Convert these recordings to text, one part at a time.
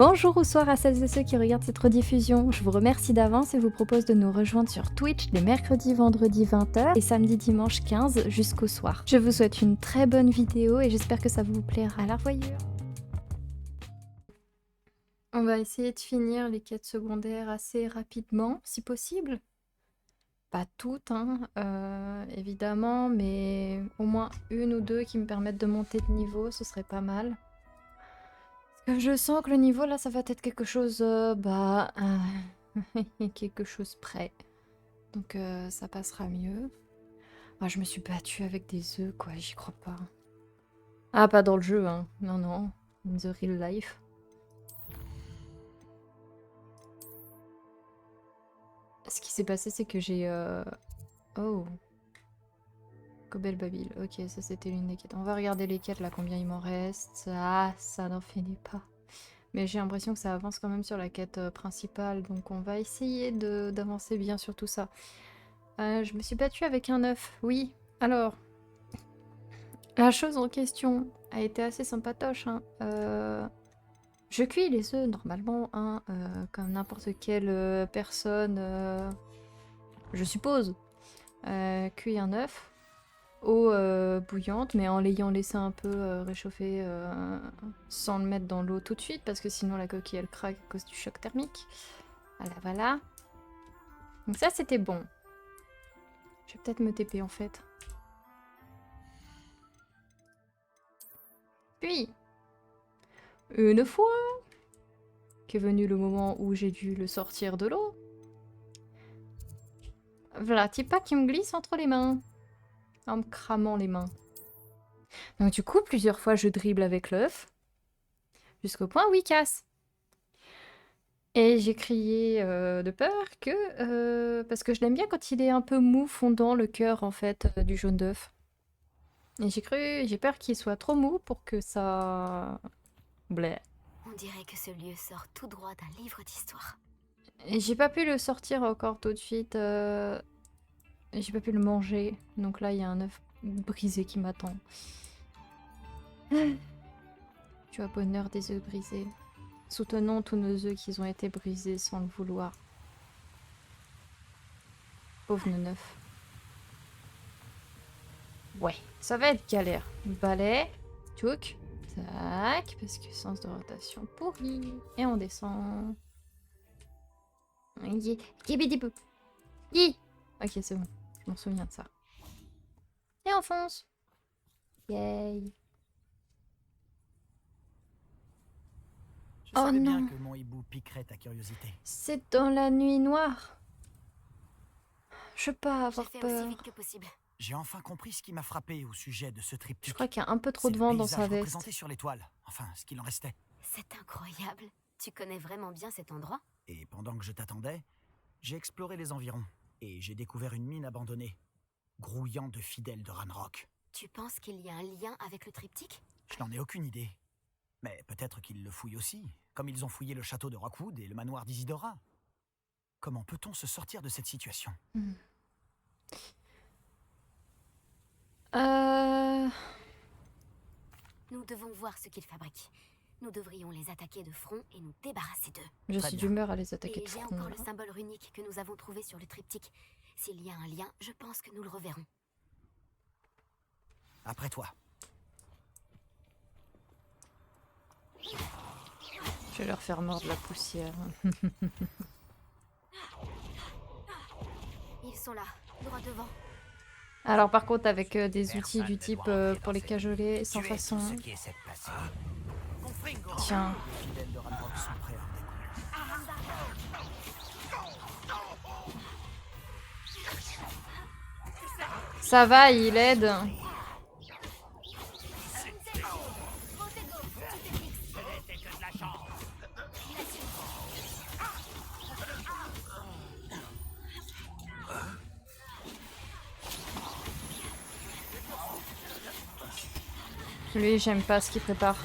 Bonjour ou soir à celles et ceux qui regardent cette rediffusion. Je vous remercie d'avance et vous propose de nous rejoindre sur Twitch les mercredis, vendredis 20h et samedi, dimanche 15 jusqu'au soir. Je vous souhaite une très bonne vidéo et j'espère que ça vous plaira. À la revoyure. On va essayer de finir les quêtes secondaires assez rapidement, si possible. Pas toutes, hein, évidemment, mais au moins une ou deux qui me permettent de monter de niveau, ce serait pas mal. Je sens que le niveau là, ça va être quelque chose, quelque chose près. Donc ça passera mieux. Ah, je me suis battue avec des œufs, quoi, j'y crois pas. Ah, pas dans le jeu, hein. Non, non. In the real life. Ce qui s'est passé, c'est que j'ai... Oh. Cobel Babil. Ok, ça c'était l'une des quêtes. On va regarder les quêtes, là, combien il m'en reste. Ah, ça n'en finit pas. Mais j'ai l'impression que ça avance quand même sur la quête principale. Donc on va essayer d'avancer bien sur tout ça. Je me suis battue avec un œuf, oui. Alors, la chose en question a été assez sympatoche. Hein. Je cuis les œufs normalement, hein, comme n'importe quelle personne, je suppose, cuit un œuf. Eau bouillante, mais en l'ayant laissé un peu réchauffer sans le mettre dans l'eau tout de suite, parce que sinon la coquille elle craque à cause du choc thermique. Voilà, voilà. Donc ça c'était bon. Je vais peut-être me TP en fait. Puis, une fois qu'est venu le moment où j'ai dû le sortir de l'eau, voilà, Tipa qui me glisse entre les mains, en me cramant les mains. Donc du coup, plusieurs fois je dribble avec l'œuf, jusqu'au point où il casse. Et j'ai crié de peur que... parce que je l'aime bien quand il est un peu mou, fondant le cœur en fait du jaune d'œuf. Et j'ai peur qu'il soit trop mou pour que ça... Bleh. On dirait que ce lieu sort tout droit d'un livre d'histoire. Et j'ai pas pu le sortir encore tout de suite. J'ai pas pu le manger. Donc là, il y a un œuf brisé qui m'attend. Tu as bonheur des œufs brisés. Soutenons tous nos œufs qui ont été brisés sans le vouloir. Pauvre neuf. Ouais, ça va être galère. Balai, tchouk, tac, parce que sens de rotation pourri. Et on descend. Ok, c'est bon. Je m'en souviens de ça. Et on fonce. Yay. Je savais bien que mon hibou piquerait ta curiosité. C'est dans la nuit noire. Je veux pas avoir J'ai fait peur. aussi vite que possible. J'ai enfin compris ce qui m'a frappé au sujet de ce triptyque. Je crois qu'il y a un peu trop C'est de le vent dans sa paysage veste. représenté sur l'étoile. Enfin, ce qu'il en restait. C'est incroyable. Tu connais vraiment bien cet endroit? Et pendant que je t'attendais, j'ai exploré les environs. Et j'ai découvert une mine abandonnée, grouillant de fidèles de Ranrock. Tu penses qu'il y a un lien avec le triptyque? Je n'en ai aucune idée. Mais peut-être qu'ils le fouillent aussi, comme ils ont fouillé le château de Rockwood et le manoir d'Isidora. Comment peut-on se sortir de cette situation? Nous devons voir ce qu'ils fabriquent. Nous devrions les attaquer de front et nous débarrasser d'eux. Je Très suis bien. d'humeur à les attaquer Et de j'ai front. encore le là. symbole runique que nous avons trouvé sur le triptyque. S'il y a un lien, je pense que nous le reverrons. Après toi. Je vais leur faire mordre la poussière. Ils sont là, droit devant. Alors par contre avec des outils du type pour les cajoler sans façon. Tiens. Les fidèles de Ranrock sont prêts à en découdre. Ça va, il aide. Lui, j'aime pas ce qu'il prépare.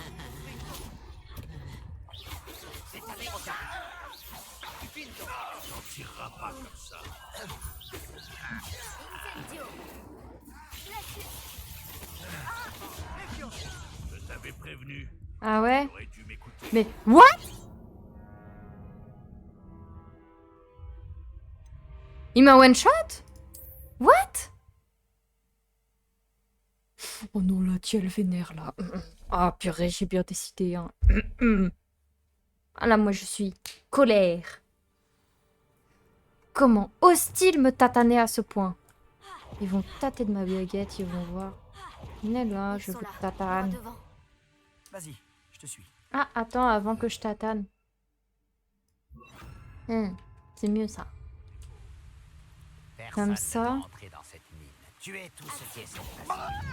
Je t'avais prévenu. Ah ouais? Aurais dû m'écouter. Mais what? Il m'a one shot? What? Oh non, la tia, elle vénère là. Ah purée, j'ai bien décidé. Hein. Ah là, moi je suis colère. Comment ose-t-il me tataner à ce point? Ils vont tâter de ma baguette, ils vont voir. On est là, Ils je sont vous là, tatane. droit devant. Vas-y, je te suis. Ah, attends, avant que je tatane. C'est mieux ça. Comme ça.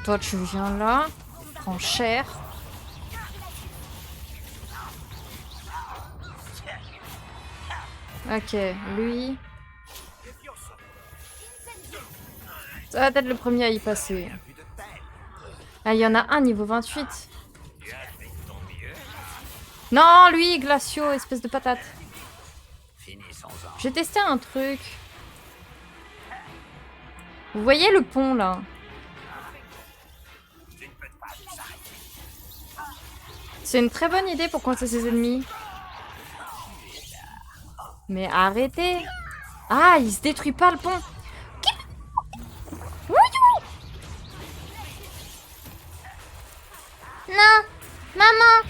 Toi, tu viens là. Tu prends cher. Ok, lui. Ça va être le premier à y passer. Ah, il y en a un niveau 28. Non, lui, Glacio, espèce de patate. J'ai testé un truc. Vous voyez le pont, là? C'est une très bonne idée pour coincer ses ennemis. Mais arrêtez! Ah, il se détruit pas le pont! Non! Maman!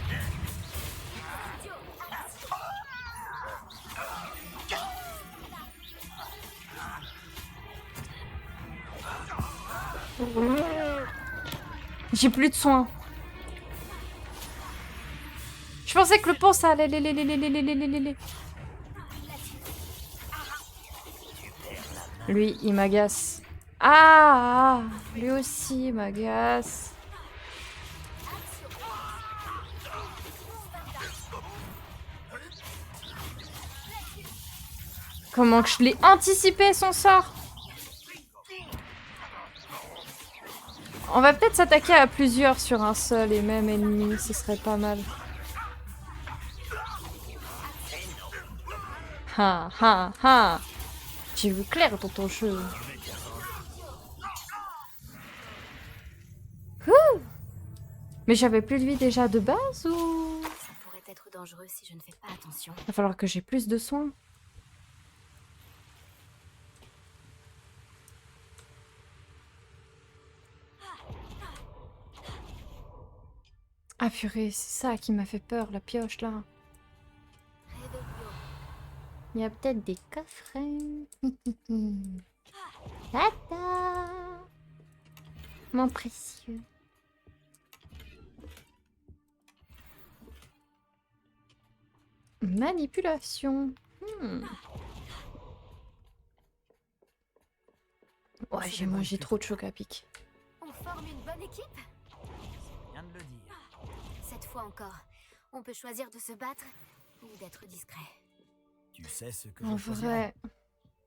J'ai plus de soins. Je pensais que le pont ça allait. Lui, il m'agace. Ah, lui aussi, il m'agace. Comment que je l'ai anticipé son sort? On va peut-être s'attaquer à plusieurs sur un seul et même ennemi, ce serait pas mal. Ha ha ha! J'ai vu clair dans ton jeu. Ouh! Mais j'avais plus de vie déjà de base ou... Ça pourrait être dangereux si je ne fais pas attention. Va falloir que j'ai plus de soins. Ah purée, c'est ça qui m'a fait peur, la pioche là. Il y a peut-être des coffrets. Tata! Mon précieux. Manipulation. Ouais, j'ai mangé trop de choc à pic. On forme une bonne équipe? Rien de le dire. Cette fois encore, on peut choisir de se battre ou d'être discret. Tu sais ce que En je choisirais. vrai.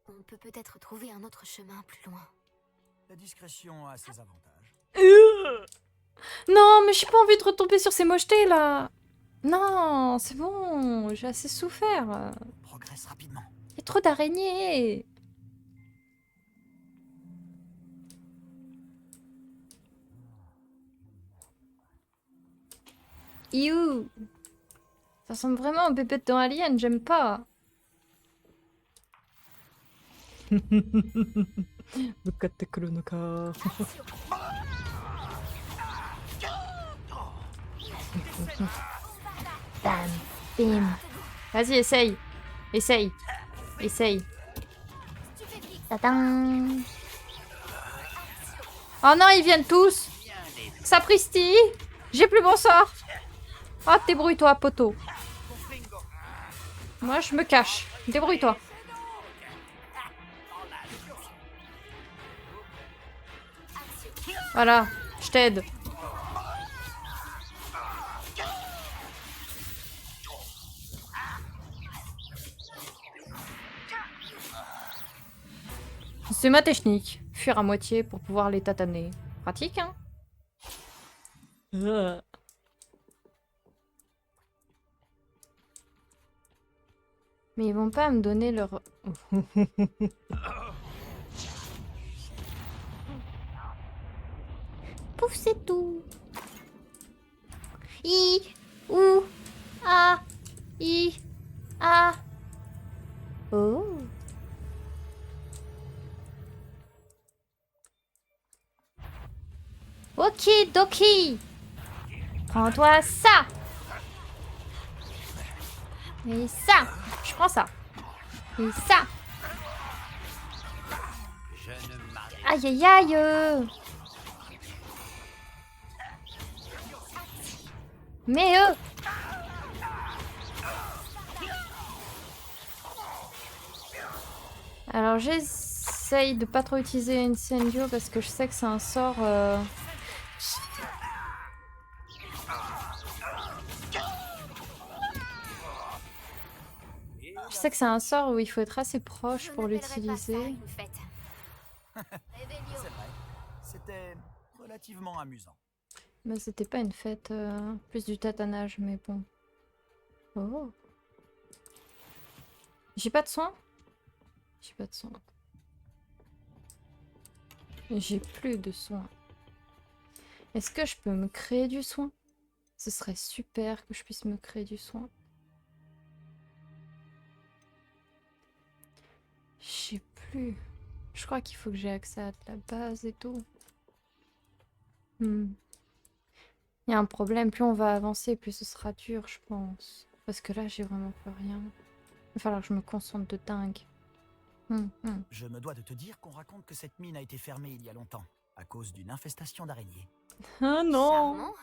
On peut peut-être trouver un autre chemin plus loin. La discrétion a ses avantages. Non, mais j'ai pas envie de retomber sur ces mochetés là. Non, c'est bon, j'ai assez souffert. On progresse rapidement. Il y a trop d'araignées. You. Ça ressemble vraiment à un bébé dans Alien, j'aime pas. Bam, bim. Vas-y, essaye. Essaye. Essaye. Tadam. Oh non, ils viennent tous. Sapristi. J'ai plus mon sort. Oh, débrouille-toi, poteau. Moi, je me cache. Débrouille-toi. Voilà, je t'aide. C'est ma technique. Fuir à moitié pour pouvoir les tataner. Pratique, hein? Mais ils vont pas me donner leur... Pouf, c'est tout. I, ou, a, i, a. Oh. Ok, Doki. Prends-toi ça. Et ça. Je prends ça. Et ça. Aïe, aïe, aïe. Mais Alors j'essaye de pas trop utiliser Incendio parce que je sais que c'est un sort... Je sais que c'est un sort où il faut être assez proche pour l'utiliser. C'est vrai. C'était relativement amusant. Mais c'était pas une fête, plus du tatanage, mais bon. Oh. J'ai pas de soin? J'ai pas de soin. J'ai plus de soin. Est-ce que je peux me créer du soin? Ce serait super que je puisse me créer du soin. Je sais plus. Je crois qu'il faut que j'ai accès à de la base et tout. Il y a un problème, plus on va avancer, plus ce sera dur, je pense. Parce que là, j'ai vraiment plus rien. Il va falloir que je me concentre de dingue. Je me dois de te dire qu'on raconte que cette mine a été fermée il y a longtemps, à cause d'une infestation d'araignées. Ah non! Charmant.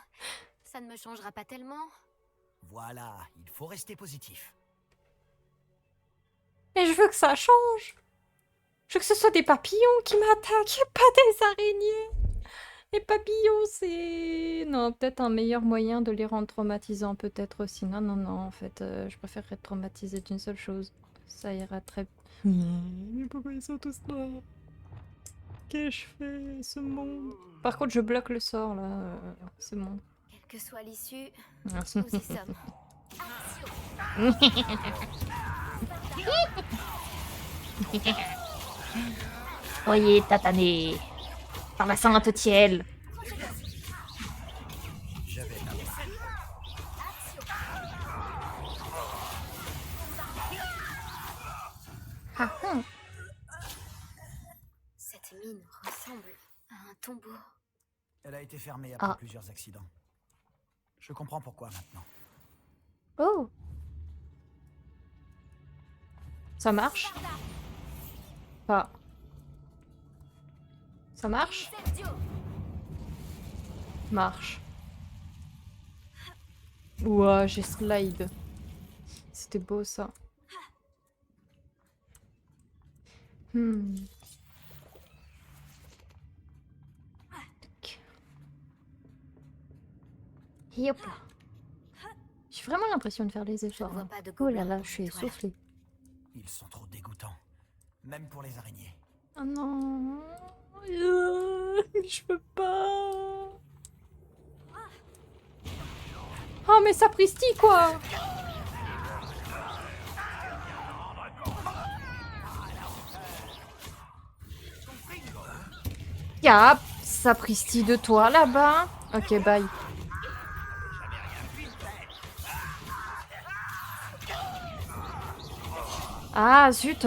Ça ne me changera pas tellement. Voilà, il faut rester positif. Mais je veux que ça change! Je veux que ce soit des papillons qui m'attaquent, pas des araignées! Les papillons, c'est... Non, peut-être un meilleur moyen de les rendre traumatisants, peut-être aussi. Non, non, non, en fait, je préférerais être traumatisée d'une seule chose. Ça ira très... Mais pourquoi ils sont tous là? Qu'ai-je fait, ce monde? Par contre, je bloque le sort, là. C'est bon. Quelle que soit l'issue, Merci. nous y sommes. Soyez tatané par la sainte Tielle. Ah, ah. Cette mine ressemble à un tombeau. Elle a été fermée après Ah. plusieurs accidents. Je comprends pourquoi maintenant. Oh. Ça marche? Pas. Ça marche? Marche. Ouah, j'ai slide. C'était beau ça. Et hop là. J'ai vraiment l'impression de faire les efforts. vois Hein. pas de Oh là gobelins là, dans je suis mes toilettes. essoufflée. Ils sont trop dégoûtants. Même pour les araignées. Oh non. Je peux pas. Oh mais sapristi quoi. Y'a sapristi de toi là-bas. Ok, bye. Ah zut.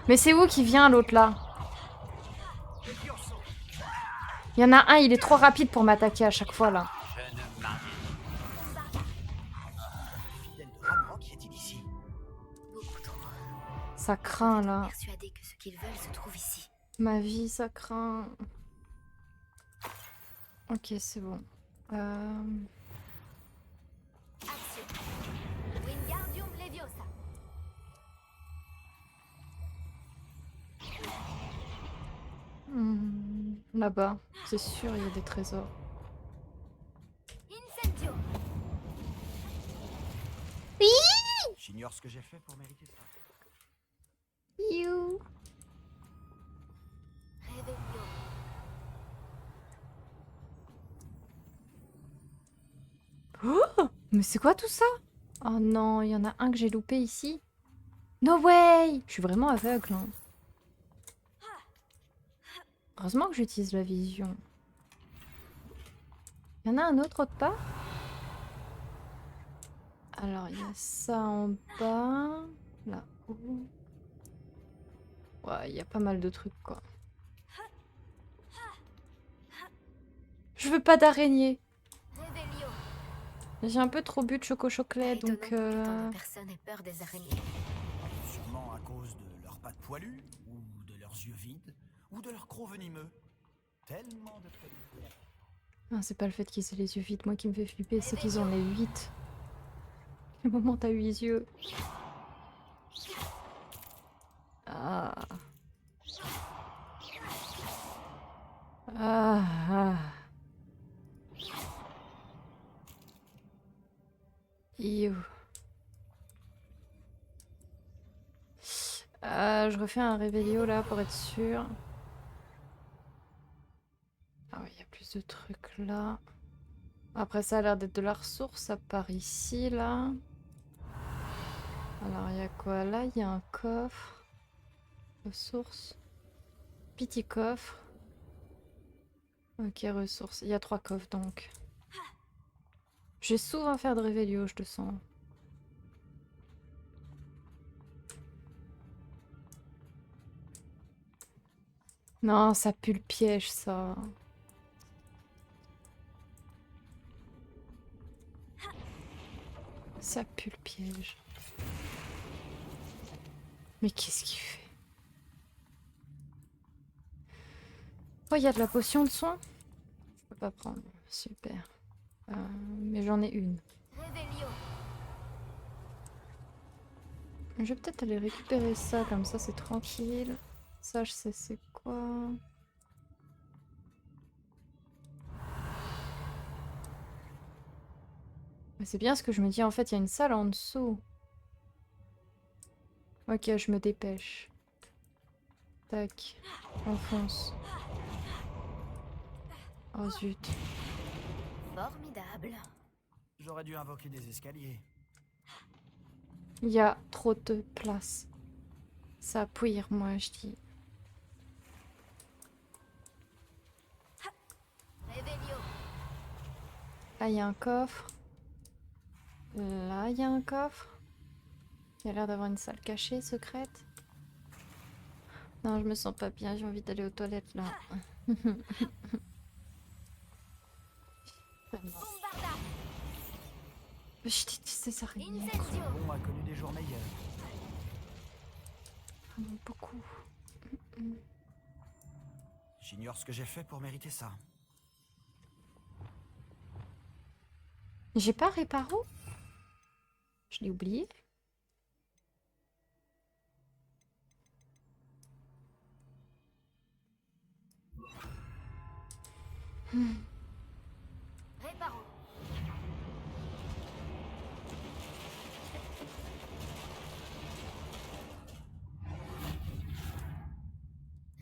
Mais c'est où qui vient l'autre là? Il y en a un, il est trop rapide pour m'attaquer à chaque fois là. Fidèle de Ranrock est-il ici? Beaucoup trop. Ça craint là. Persuadé que ce qu'ils veulent se trouve ici. Ma vie, ça craint. Ok, c'est bon. Action. Wingardium Leviosa. Là-bas, c'est sûr, il y a des trésors. Incendio. J'ignore ce que j'ai fait pour mériter ça. You. Revelio. Oh, mais c'est quoi tout ça? Oh non, il y en a un que j'ai loupé ici. No way! Je suis vraiment aveugle. Hein. Heureusement que j'utilise la vision. Il y en a un autre part? Alors, il y a ça en bas. Là-haut. Ouais, il y a pas mal de trucs, quoi. Je veux pas d'araignée. Réveillon. J'ai un peu trop bu de choco-chocolat, Étonnant donc... que pourtant personne ait peur des araignées. Sûrement à cause de leurs pattes poilues, ou de leurs yeux vides, ou de leurs crocs venimeux. Tellement de qualités. Ah, c'est pas le fait qu'ils aient les yeux vides, moi qui me fait flipper, c'est qu'ils en aient 8. Quel moment t'as 8 yeux? Ah. Ah. Ah. Iou. Je refais un réveillon là pour être sûr. Ah oui, il y a plus de trucs là. Après ça a l'air d'être de la ressource, ça part ici là. Alors il y a quoi là? Il y a un coffre. Ressources. Petit coffre. Ok, ressources. Il y a 3 coffres donc. Je vais souvent faire de réveillon, je le sens. Non, ça pue le piège, ça. Ça pue le piège. Mais qu'est-ce qu'il fait? Oh, il y a de la potion de soin? Je peux pas prendre. Super. Mais j'en ai une. Réveillon. Je vais peut-être aller récupérer ça, comme ça c'est tranquille. Ça, je sais c'est quoi. Mais c'est bien ce que je me dis, en fait, il y a une salle en dessous. Ok, je me dépêche. Tac. On fonce. Oh zut. Formidable. J'aurais dû invoquer des escaliers. Il y a trop de place. Ça pouire, moi, je dis. Réveillon. Là, il y a un coffre. Là, il y a un coffre. Il y a l'air d'avoir une salle cachée, secrète. Non, je me sens pas bien, j'ai envie d'aller aux toilettes, là. Vraiment. Bombarda. Je déteste ces araignées. Incendio. Bon a connu des jours meilleurs. Vraiment beaucoup. J'ignore ce que j'ai fait pour mériter ça. J'ai pas Réparo? Je l'ai oublié. Réparo.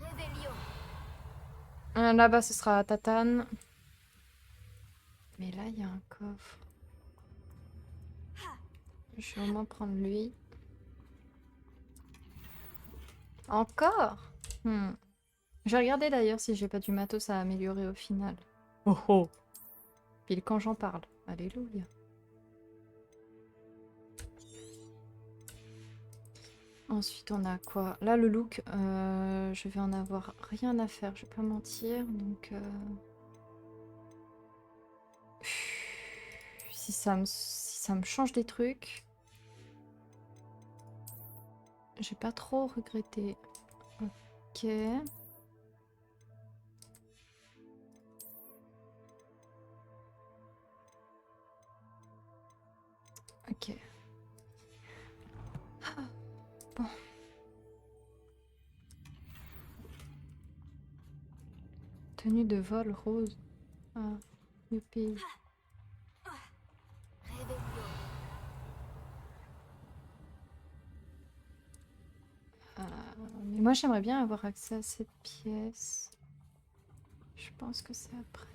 Réveillon. Là-bas, ce sera Tatane. Mais là, il y a un coffre. Je vais au moins prendre lui. Encore? Je vais regarder d'ailleurs si j'ai pas du matos à améliorer au final. Oh oh! Pile quand j'en parle. Alléluia. Ensuite, on a quoi? Là, le look, je vais en avoir rien à faire, je vais pas mentir. Donc, si ça me change des trucs, j'ai pas trop regretté. Ok. Ok. Ah, bon. Tenue de vol rose. Ah, le pays. Réveillon. Mais moi, j'aimerais bien avoir accès à cette pièce. Je pense que c'est après.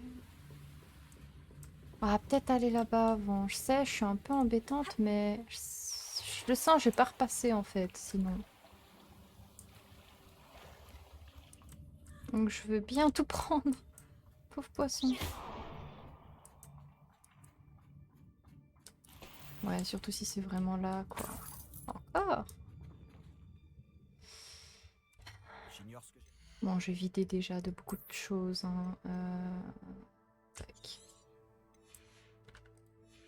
Ah, peut-être aller là-bas avant. Je sais, je suis un peu embêtante, mais je le sens, je vais pas repasser en fait, sinon. Donc je veux bien tout prendre. Pauvre poisson. Ouais, surtout si c'est vraiment là, quoi. Encore? J'ignore ce que j'ai. Bon, j'ai vidé déjà de beaucoup de choses, hein.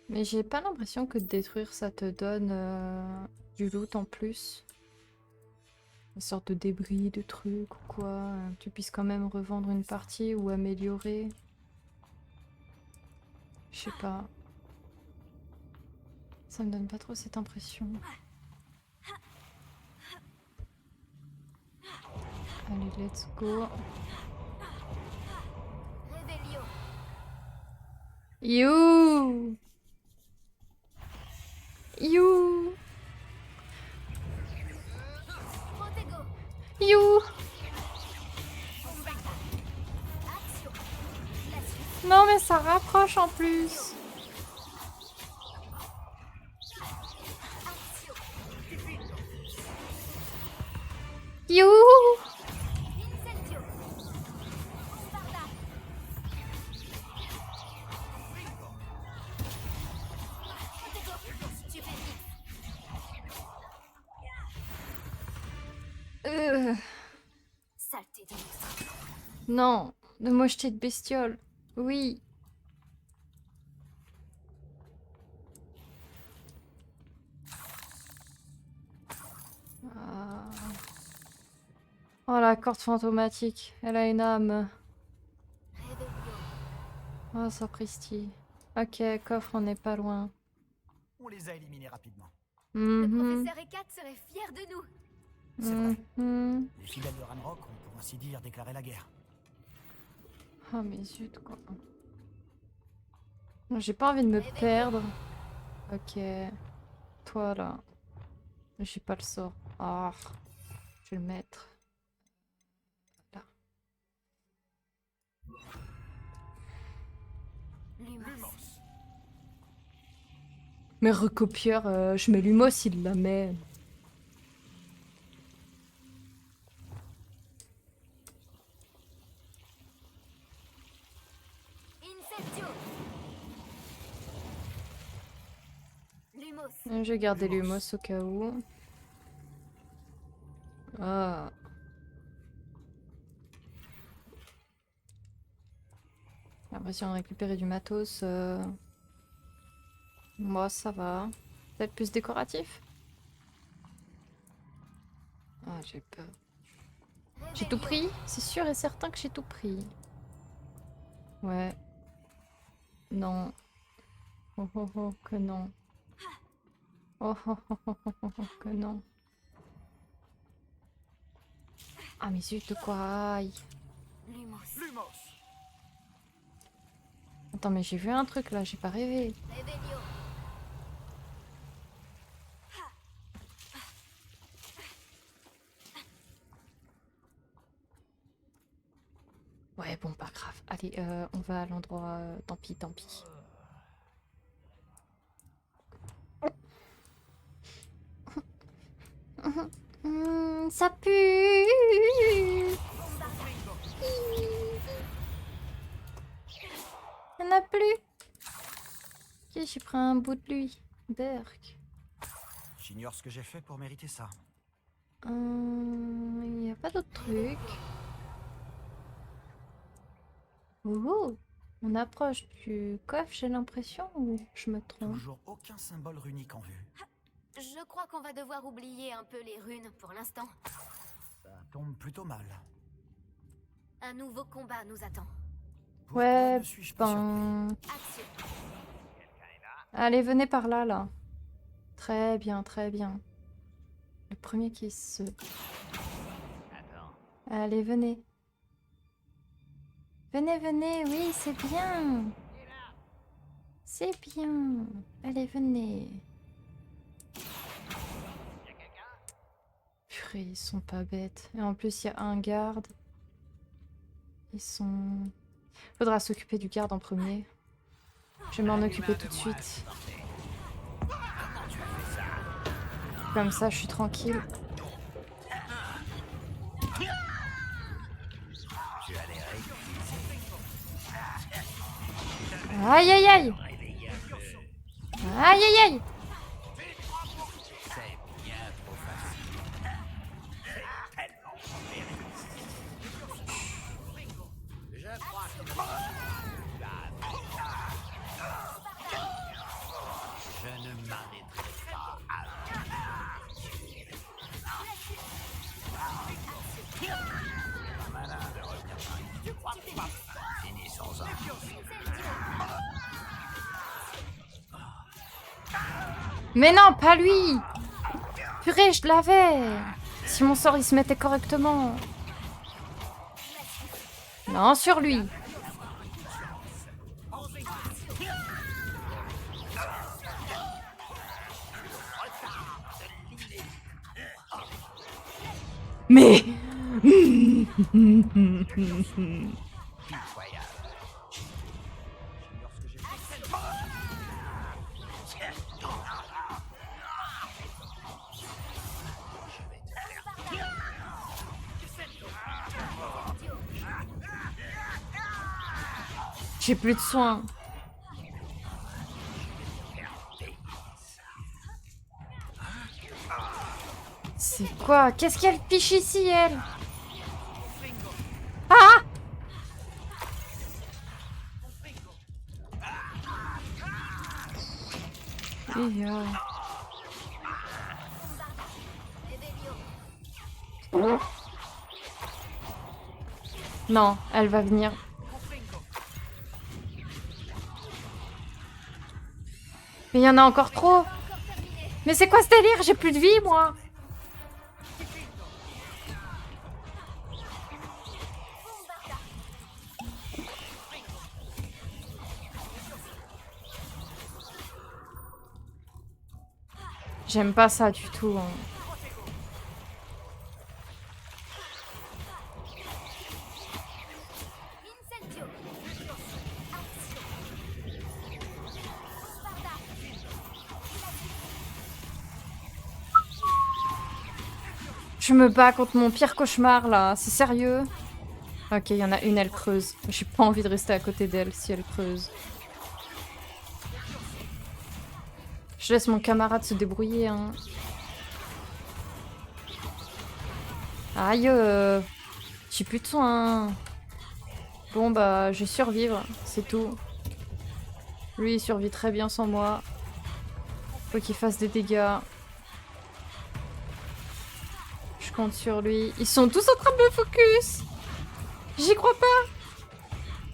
Mais j'ai pas l'impression que de détruire ça te donne du loot en plus. Une sorte de débris, de trucs ou quoi. Que tu puisses quand même revendre une partie ou améliorer. Je sais pas. Ça me donne pas trop cette impression. Allez, let's go. Réveillon. You! You! Protego. You! Bombarda. Action. La suite. Non mais ça rapproche en plus. Action. You! Incendio. Bombarda. Protego. Stupéfique. Saleté de monstre. Non, de mocheté de bestiole. Oui. Ah. Oh la corde fantomatique, elle a une âme. Réveillon. Oh sapristi. Ok, coffre, on n'est pas loin. On les a éliminés rapidement. Le Mhm, professeur Ekat serait fier de nous. C'est vrai. mhm. Les fidèles de Ranrock ont pour ainsi dire déclaré la guerre. Oh mais zut quoi. Non, j'ai pas envie de me perdre. Ok. Toi là. J'ai pas le sort. Ah. Je vais le mettre. Là. Lumos. Mais recopieur, je mets Lumos, il la met. Incendio. Lumos. Je vais garder Lumos. Lumos au cas où. Ah. J'ai l'impression de récupérer du matos. Moi, ça va. Peut-être plus décoratif. Ah, j'ai peur. J'ai tout pris? C'est sûr et certain que j'ai tout pris. Ouais. Non. Oh oh oh, que non. Oh oh oh oh oh oh, oh, que non. Ah mais zut, de quoi? Aïe. Lumos. Lumos. Attends, mais j'ai vu un truc là, j'ai pas rêvé. Réveillon. Ouais, bon, pas grave. Allez, on va à l'endroit. Tant pis, tant pis. Ça pue. Il n'y en a plus. Ok, j'ai pris un bout de lui. Berk. J'ignore ce que j'ai fait pour mériter ça. Il n'y a pas d'autre truc. Oh, on approche du coffre, j'ai l'impression, ou je me trompe? Toujours aucun symbole runique en vue. Je crois qu'on va devoir oublier un peu les runes pour l'instant. Ça tombe plutôt mal. Un nouveau combat nous attend. Pourquoi Ouais, ne suis-je pas surpris? ben... Action. Allez, venez par là, là. Très bien, très bien. Le premier qui se... Allez, venez. Venez, venez, oui, c'est bien. C'est bien. Allez, venez. Purée, ils sont pas bêtes. Et en plus, il y a un garde. Ils sont... Faudra s'occuper du garde en premier. Je vais m'en occuper tout de suite. Comme ça, je suis tranquille. Aïe aïe aïe! Aïe aïe aïe! Je ne m'arrêterai pas. Malin de revenir par ici. Tu crois pas? Finissons-en. Mais non, pas lui! Purée, je l'avais! Si mon sort il se mettait correctement. Non, sur lui. Mais... J'ai plus de soins. C'est quoi? Qu'est-ce qu'elle piche ici, elle? Ah! Non, elle va venir. Mais il y en a encore trop. Mais c'est quoi ce délire? J'ai plus de vie, moi. J'aime pas ça du tout. Hein. Je me bats contre mon pire cauchemar, là. C'est sérieux? Ok, il y en a une, elle creuse. J'ai pas envie de rester à côté d'elle si elle creuse. Je laisse mon camarade se débrouiller, hein. Aïe, j'ai plus de soins. Bon, bah, je vais survivre, c'est tout. Lui, il survit très bien sans moi. Faut qu'il fasse des dégâts. Je compte sur lui. Ils sont tous en train de me focus. J'y crois pas.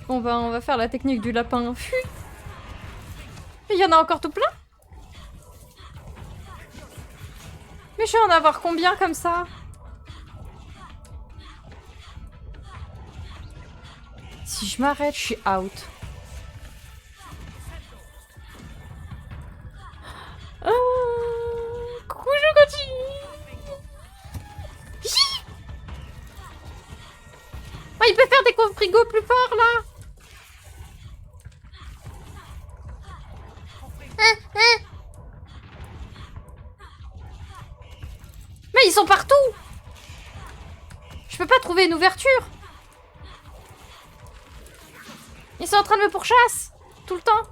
Bon, bah, on va faire la technique du lapin. Fuit. Il y en a encore tout plein? Mais je vais en avoir combien comme ça? Si je m'arrête, je suis out. Coucou, je continue. Oh, il peut faire des coups frigo plus forts là. Mais ils sont partout. Je peux pas trouver une ouverture. Ils sont en train de me pourchasser tout le temps.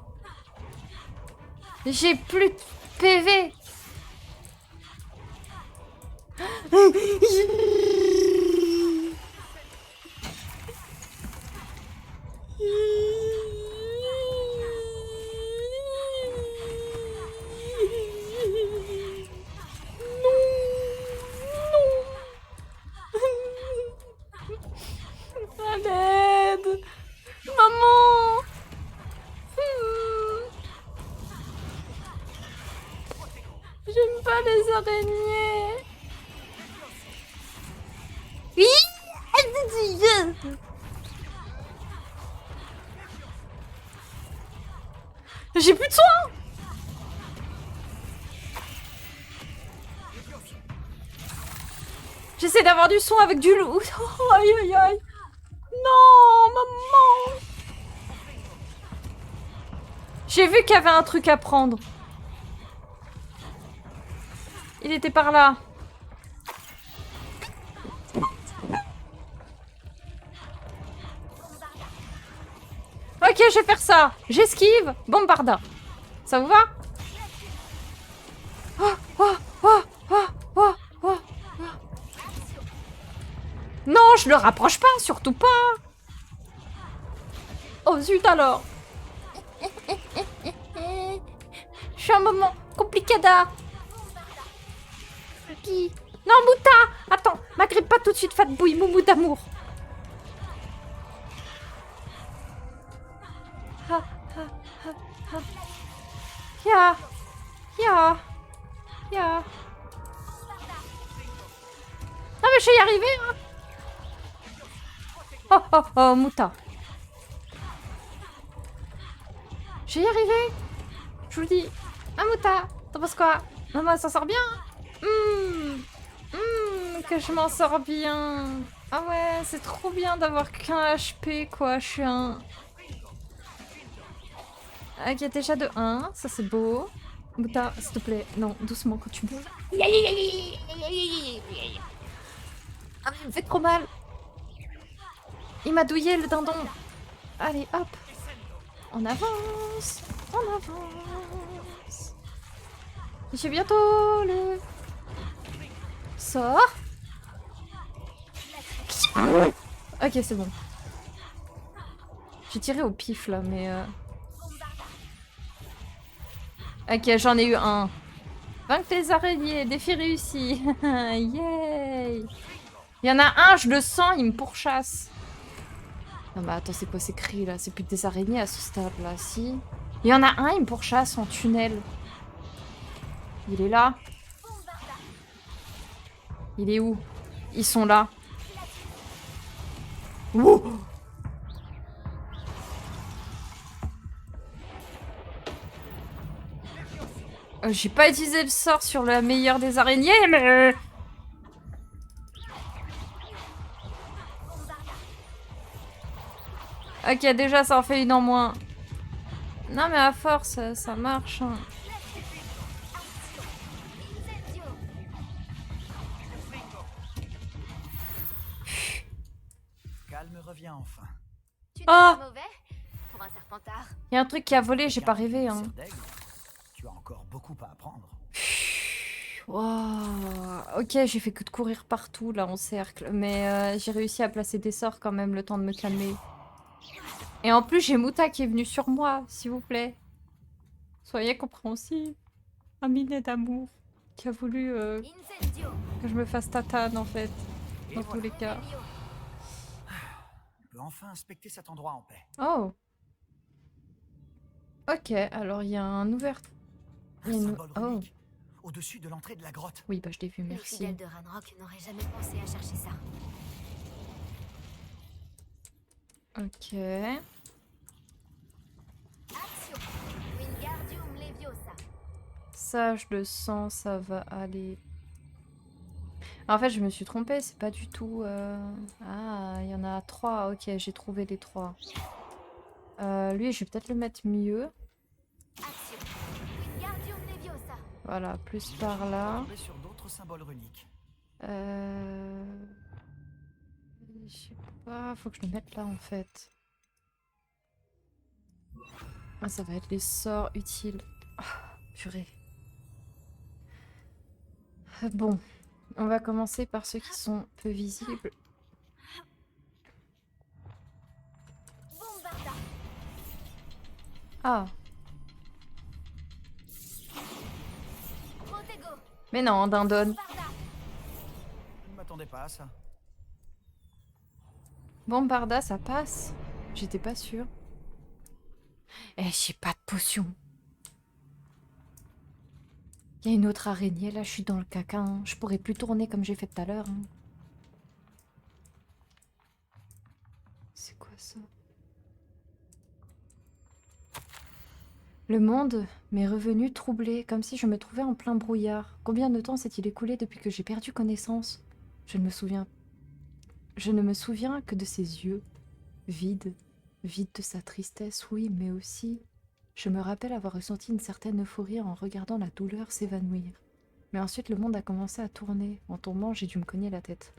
J'ai plus de PV. À l'aide. Maman. J'aime pas les araignées. Oui. J'ai plus de soins. J'essaie d'avoir du son avec du loup. Oh, aïe aïe aïe. Non, maman. J'ai vu qu'il y avait un truc à prendre. Il était par là. Ok, je vais faire ça. J'esquive. Bombarda. Ça vous va? Oh, oh, oh, oh, oh, oh, oh. Non, je le rapproche pas, surtout pas. Oh zut alors. Je suis un moment complicada. Qui? Non, Mouta! Attends, m'agrippe pas tout de suite, fat bouille, moumou d'amour. Ah, ah, ah, ah. Ya, ya, ya. Ah mais je vais y arriver, hein. Oh, oh, oh, Mouta. Je vais y arriver. Je vous le dis. Ah, Mouta, t'en penses quoi? Maman, elle s'en sort bien. Que je m'en sors bien. Ah ouais, c'est trop bien d'avoir qu'un HP, quoi. Je suis un... Ok, déjà de 1, ça c'est beau. Mouta, s'il te plaît, non, doucement quand tu bouges. Ah, mais il me fait trop mal. Il m'a douillé le dindon. Allez, hop. On avance. On avance. J'ai bientôt le... Sort. Ok, c'est bon. J'ai tiré au pif là, mais... Ok, j'en ai eu un. Vaincre les araignées, défi réussi. Yay. Il y en a un, je le sens, il me pourchasse. Non mais attends, c'est quoi ces cris là? C'est plus que des araignées à ce stade là, si. Il y en a un, il me pourchasse en tunnel. Il est là. Il est où? Ils sont là. Ouh. J'ai pas utilisé le sort sur la meilleure des araignées, mais... Ok, déjà, ça en fait une en moins. Non, mais à force, ça marche. Hein. Calme revient enfin. Tu n'es Ah. pas mauvais pour un serpentard. Il y a un truc qui a volé, j'ai pas rêvé. Hein. Tu as encore beaucoup à apprendre. Wow. Ok, j'ai fait que de courir partout là en cercle, mais j'ai réussi à placer des sorts quand même le temps de me calmer. Et en plus, j'ai Mouta qui est venu sur moi, s'il vous plaît. Soyez compréhensifs. Un minet d'amour qui a voulu que je me fasse tatane en fait, dans tous les cas. On peut enfin inspecter cet endroit en paix. Oh. Ok, alors il y a un ouvert. Un symbole Oh. runique, au-dessus de l'entrée de la grotte. Oui, bah je l'ai vu, Les merci. fidèles de Ranrock n'auraient jamais pensé à chercher ça. Ok. Action Wingardium Leviosa. Ça, je le sens, ça va aller. En fait, je me suis trompée, c'est pas du tout... Ah, il y en a 3, ok, j'ai trouvé les 3. Lui, je vais peut-être le mettre mieux. Action Wingardium Leviosa. Voilà, plus par là. Tomber sur d'autres symboles runiques. Je sais pas, faut que je le mette là en fait. Ah, ça va être les sorts utiles. Ah, purée. Bon, on va commencer par ceux qui sont peu visibles. Bombarda. Ah, Protego. mais non, dindon. Bombarda. Je ne m'attendais pas à ça. Bombarda, ça passe. J'étais pas sûre. Eh, j'ai pas de potion. Il y a une autre araignée, là, je suis dans le caca. Hein. Je pourrais plus tourner comme j'ai fait tout à l'heure. Hein. C'est quoi ça? Le monde m'est revenu troublé, comme si je me trouvais en plein brouillard. Combien de temps s'est-il écoulé depuis que j'ai perdu connaissance? Je ne me souviens que de ses yeux, vides de sa tristesse, oui, mais aussi... Je me rappelle avoir ressenti une certaine euphorie en regardant la douleur s'évanouir. Mais ensuite, le monde a commencé à tourner. En tombant, j'ai dû me cogner la tête.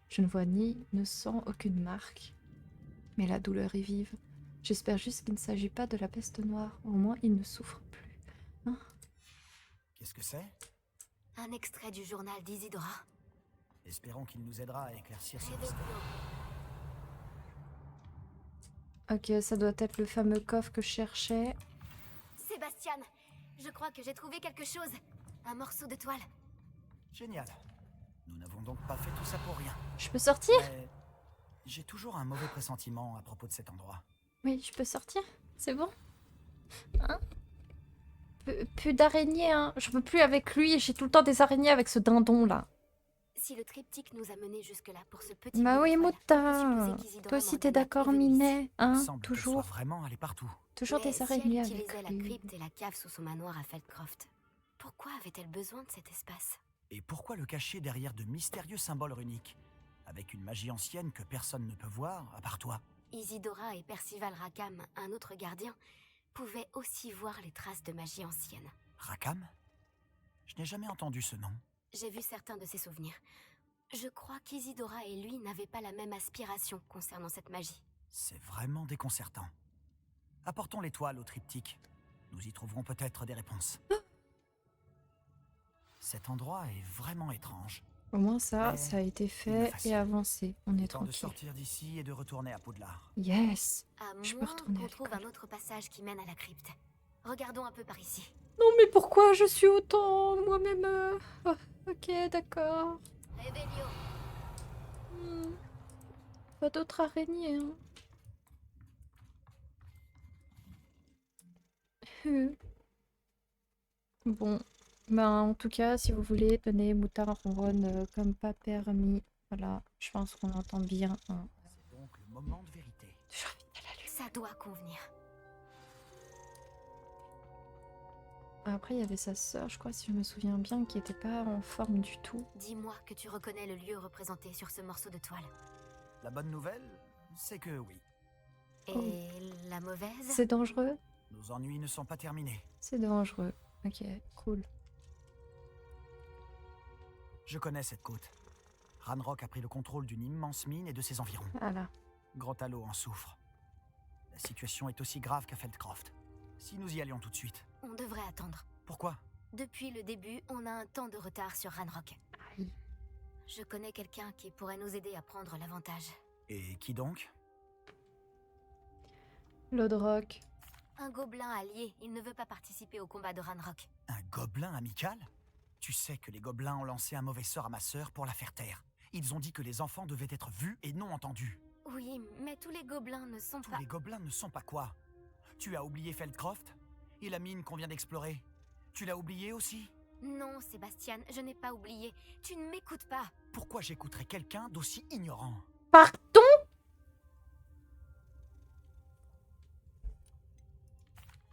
Je ne vois ne sens aucune marque. Mais la douleur est vive. J'espère juste qu'il ne s'agit pas de la peste noire. Au moins, il ne souffre plus. Hein? Qu'est-ce que c'est? Un extrait du journal d'Isidora. Espérons qu'il nous aidera à éclaircir ce mystère. Ok, ça doit être le fameux coffre que je cherchais. Sébastien, Je crois que j'ai trouvé quelque chose. Un morceau de toile. Génial. Nous n'avons donc pas fait tout ça pour rien. Je peux sortir? Mais j'ai toujours un mauvais pressentiment à propos de cet endroit. Oui, je peux sortir? C'est bon? Hein? Plus d'araignées, hein. Je peux plus avec lui. J'ai tout le temps des araignées avec ce dindon là. Si le triptyque nous a menés jusque-là pour ce petit Bah bout de oui, toile, Mouta. on peut supposer qu'Isidora Toi aussi Morgana t'es d'accord, est venue ici. Minet? Hein? Semble qu'elle soit Toujours. vraiment allée partout. Toujours Mais des si araignées elle avec utilisait la lui. crypte et la cave sous son manoir à Feldcroft, pourquoi avait-elle besoin de cet espace? Et pourquoi le cacher derrière de mystérieux symboles runiques? Avec une magie ancienne que personne ne peut voir, à part toi. Isidora et Percival Rackham, un autre gardien, pouvaient aussi voir les traces de magie ancienne. Rackham? Je n'ai jamais entendu ce nom. J'ai vu certains de ses souvenirs. Je crois qu'Isidora et lui n'avaient pas la même aspiration concernant cette magie. C'est vraiment déconcertant. Apportons l'étoile au triptyque. Nous y trouverons peut-être des réponses. Cet endroit est vraiment étrange. Au moins ça, Mais ça a été il me fait et fascine. avancé. On est Temps de tranquille. sortir d'ici et de retourner à Poudlard. Yes. À Je peux moins retourner à qu'on trouve l'école. un autre passage qui mène à la crypte. Regardons un peu par ici. Non mais pourquoi je suis autant moi-même ah, ok, d'accord. Revelio. Pas d'autres araignées, hein. Bon, ben en tout cas, si vous voulez, tenez, Moutard ronronne comme pas permis. Voilà, je pense qu'on entend bien. Hein. C'est donc le moment de vérité. Toujours envie de la lune. Ça doit convenir. Après, il y avait sa sœur, je crois, si je me souviens bien, qui était pas en forme du tout. Dis-moi que tu reconnais le lieu représenté sur ce morceau de toile. La bonne nouvelle, c'est que oui. Et la mauvaise? C'est dangereux? Nos ennuis ne sont pas terminés. C'est dangereux. Ok, cool. Je connais cette côte. Ranrock a pris le contrôle d'une immense mine et de ses environs. Voilà. Grotalo en souffre. La situation est aussi grave qu'à Feldcroft. Si nous y allions tout de suite. On devrait attendre. Pourquoi? Depuis le début, on a un temps de retard sur Ranrock. Aïe. Je connais quelqu'un qui pourrait nous aider à prendre l'avantage. Et qui donc? Lodrock. Un gobelin allié, il ne veut pas participer au combat de Ranrock. Un gobelin amical? Tu sais que les gobelins ont lancé un mauvais sort à ma sœur pour la faire taire. Ils ont dit que les enfants devaient être vus et non entendus. Oui, mais tous les gobelins ne sont Tous pas... les gobelins ne sont pas quoi? Tu as oublié Feldcroft? Et la mine qu'on vient d'explorer? Tu l'as oublié aussi? Non, Sébastien, je n'ai pas oublié. Tu ne m'écoutes pas. Pourquoi j'écouterais quelqu'un d'aussi ignorant? Pardon?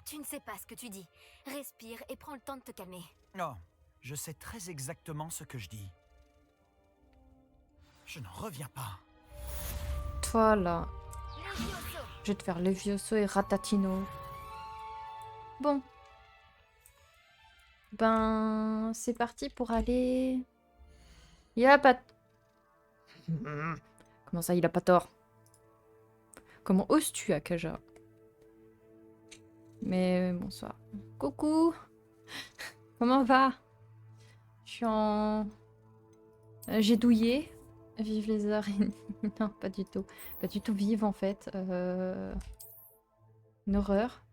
Tu ne sais pas ce que tu dis. Respire et prends le temps de te calmer. Non, je sais très exactement ce que je dis. Je n'en reviens pas. Toi là. Levioso. Je vais te faire Levioso et Ratatino. Bon. Ben, c'est parti pour aller... Il a pas... Comment ça, il a pas tort? Comment oses-tu, Akaja? Mais bonsoir. Coucou. Comment va? Je suis en... J'ai douillé. Vive les araignées. Non, pas du tout. Pas du tout vive, en fait. Une horreur.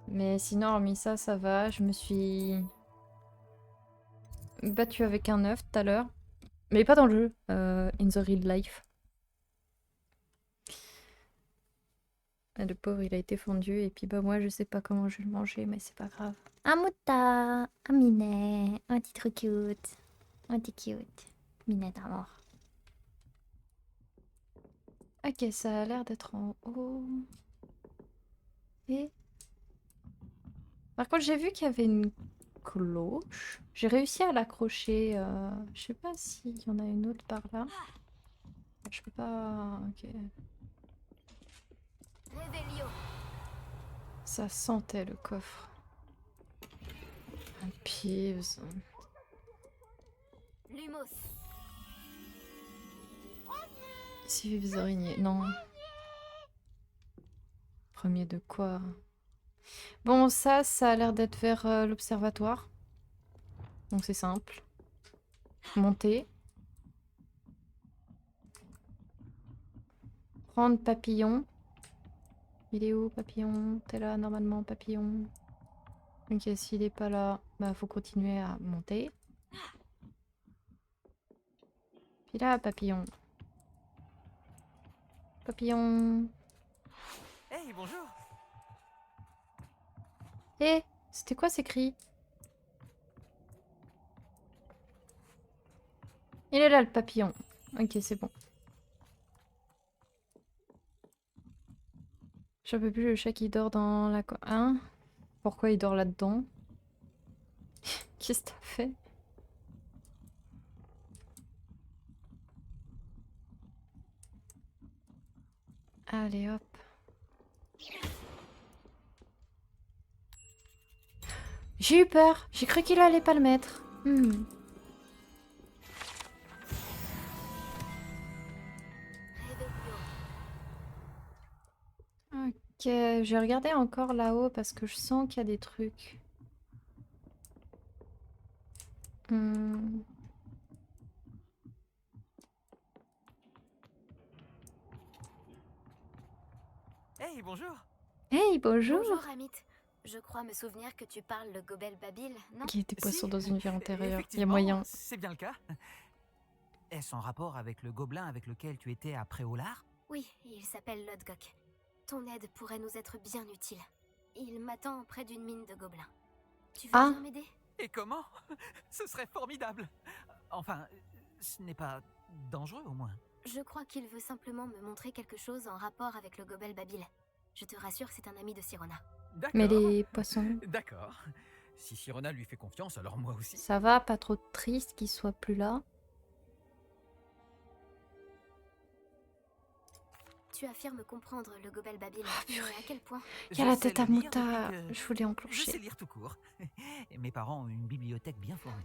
Mais sinon, hormis ça, ça va. Je me suis battue avec un œuf tout à l'heure. Mais pas dans le jeu. In the real life. Ah, le pauvre, il a été fondu. Et puis, bah, moi, je sais pas comment je vais le manger, mais c'est pas grave. Ah, Mouta! Ah, Minet! Oh, t'es trop cute! Oh, t'es cute! Minet d'amour. Ok, ça a l'air d'être en haut. Et... Par contre, j'ai vu qu'il y avait une cloche. J'ai réussi à l'accrocher. Je sais pas s'il y en a une autre par là. Je peux pas... Ok. Revelio. Ça sentait le coffre. Un Peeves. Lumos. Ici vivent les araignées. Non. Premier de quoi? Bon, ça a l'air d'être vers l'observatoire. Donc c'est simple. Monter. Prendre papillon. Il est où, papillon? T'es là, normalement, papillon. Ok, s'il est pas là, bah faut continuer à monter. Puis là, papillon. Papillon. Hey, bonjour. Eh, c'était quoi ces cris? Il est là le papillon. Ok, c'est bon. J'en peux plus le chat qui dort dans la... Hein? Pourquoi il dort là-dedans? Qu'est-ce que t'as fait? Allez, hop. J'ai eu peur. J'ai cru qu'il allait pas le mettre. Réveillon. Ok, je vais regarder encore là-haut parce que je sens qu'il y a des trucs. Hmm. Hey, bonjour. Hey, bonjour! Bonjour, Amit. Je crois me souvenir que tu parles le Gobel Babil, non? Qui était poisson Si, dans une vie antérieure. Il y a effectivement, moyen. c'est bien le cas. Est-ce en rapport avec le gobelin avec lequel tu étais à Préolard? Oui, il s'appelle Lodgok. Ton aide pourrait nous être bien utile. Il m'attend près d'une mine de gobelins. Tu veux Ah! bien m'aider? Et comment? Ce serait formidable. Enfin, ce n'est pas dangereux au moins. Je crois qu'il veut simplement me montrer quelque chose en rapport avec le Gobel Babil. Je te rassure, c'est un ami de Sirona. Mais D'accord. les poissons, D'accord. Si Sirona lui fait confiance, alors moi aussi. ça va? Pas trop triste qu'ils soient plus là? Tu affirmes comprendre le Gobel Babil, mais à quel point? Il y a Je la sais tête à le lire Mouta. depuis que- Je voulais Je sais enclencher. lire tout court. Et mes parents ont une bibliothèque bien fournie.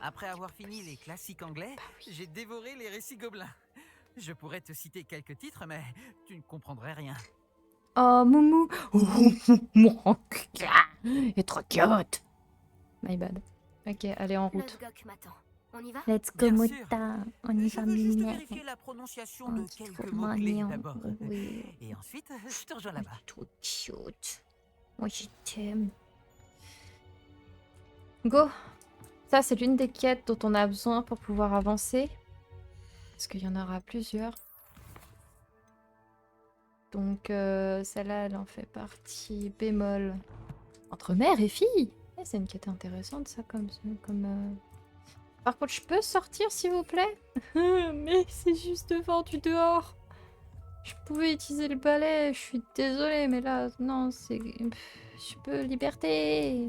Après avoir fini les classiques anglais, j'ai dévoré les récits gobelins. Je pourrais te citer quelques titres, mais tu ne comprendrais rien. Oh, Moumou! Mon cul. Et trop cute! My bad. Ok, allez, en route. Lodgok m'attend. On y va? Let's go, Bien sûr. Mouta. On y Je va, veux juste Mounet. vérifier la prononciation Oh, de c'est quelques trop mots-clés mignon. d'abord. Oui. Et ensuite, je te rejoins Oh, là-bas. trop cute. Moi, je t'aime. Go! Ça, c'est l'une des quêtes dont on a besoin pour pouvoir avancer. Parce qu'il y en aura plusieurs. Donc, celle-là, elle en fait partie. Bémol. Entre mère et fille! Eh, c'est une quête intéressante, ça, comme. Par contre, je peux sortir, s'il vous plaît? Mais c'est juste devant du dehors. Je pouvais utiliser le balai, je suis désolée, mais là, non, c'est... Je peux... Liberté!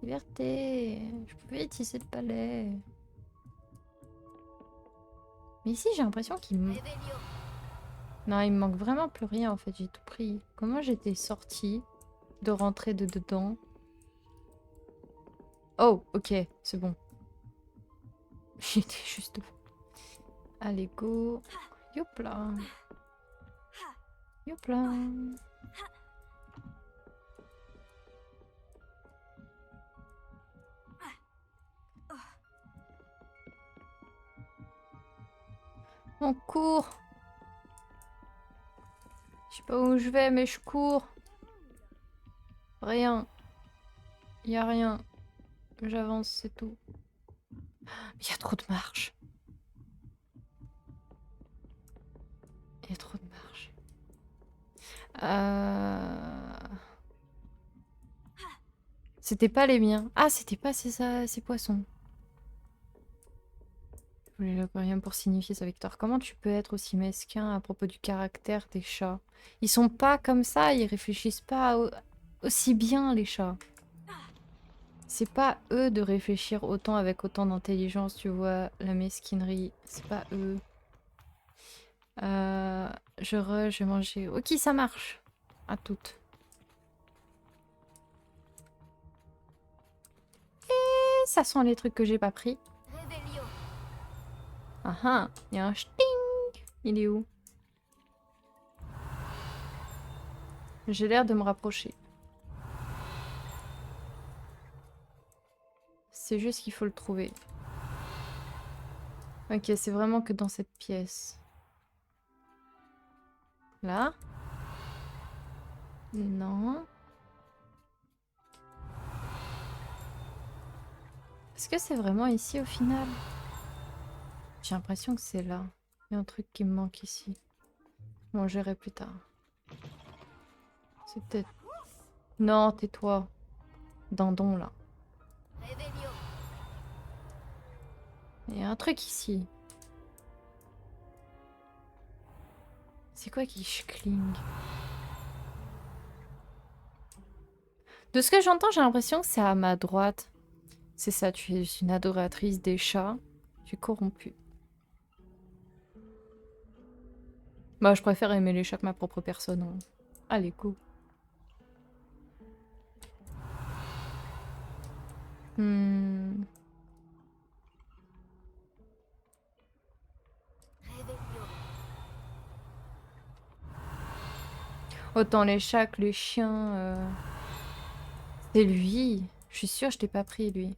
Liberté! Je pouvais utiliser le balai. Mais ici, j'ai l'impression qu'il me... Réveillon. Non, il me manque vraiment plus rien, en fait, j'ai tout pris. Comment j'étais sortie de rentrer de dedans? Oh, ok, c'est bon. J'étais juste devant. Allez, go! Yopla! Yopla! On court! Je sais pas où je vais, mais je cours. Rien. Y a rien. J'avance, c'est tout. Il y a trop de marches. Il y a trop de marches. C'était pas les miens. Ah, c'était pas ces poissons. Je voulais l'aquarium pour signifier sa victoire. Comment tu peux être aussi mesquin à propos du caractère des chats? Ils sont pas comme ça, ils réfléchissent pas aussi bien, les chats. C'est pas eux de réfléchir autant avec autant d'intelligence, tu vois, la mesquinerie. C'est pas eux. Je vais manger. Ok, ça marche. À toutes. Et ça sent les trucs que j'ai pas pris. Réveillon. Ah ah, il y a un sting. Il est où? J'ai l'air de me rapprocher. C'est juste qu'il faut le trouver. Ok, c'est vraiment que dans cette pièce. Là? Non. Est-ce que c'est vraiment ici au final? J'ai l'impression que c'est là. Il y a un truc qui me manque ici. Bon, je verrai plus tard. C'est peut-être... Non, tais-toi. Dindon, là. Réveillon. Il y a un truc ici. C'est quoi qui schkling? De ce que j'entends, j'ai l'impression que c'est à ma droite. C'est ça, tu es une adoratrice des chats. Tu es corrompue. Bah, je préfère aimer les chats que ma propre personne. Hein. Allez, go. Hmm. Réveillon. Autant les chats que les chiens. C'est lui. Je suis sûre, je t'ai pas pris, lui.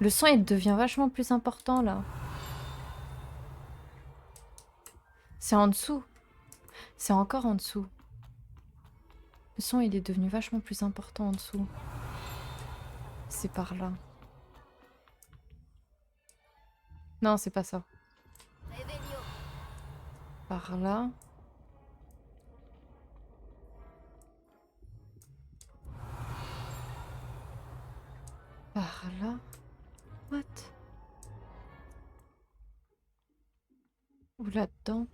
Le son, il devient vachement plus important, là. C'est en dessous. C'est encore en dessous. Le son, il est devenu vachement plus important en dessous. C'est par là. Non, c'est pas ça. Réveillon. Par là. Par là. What? Ou là-dedans?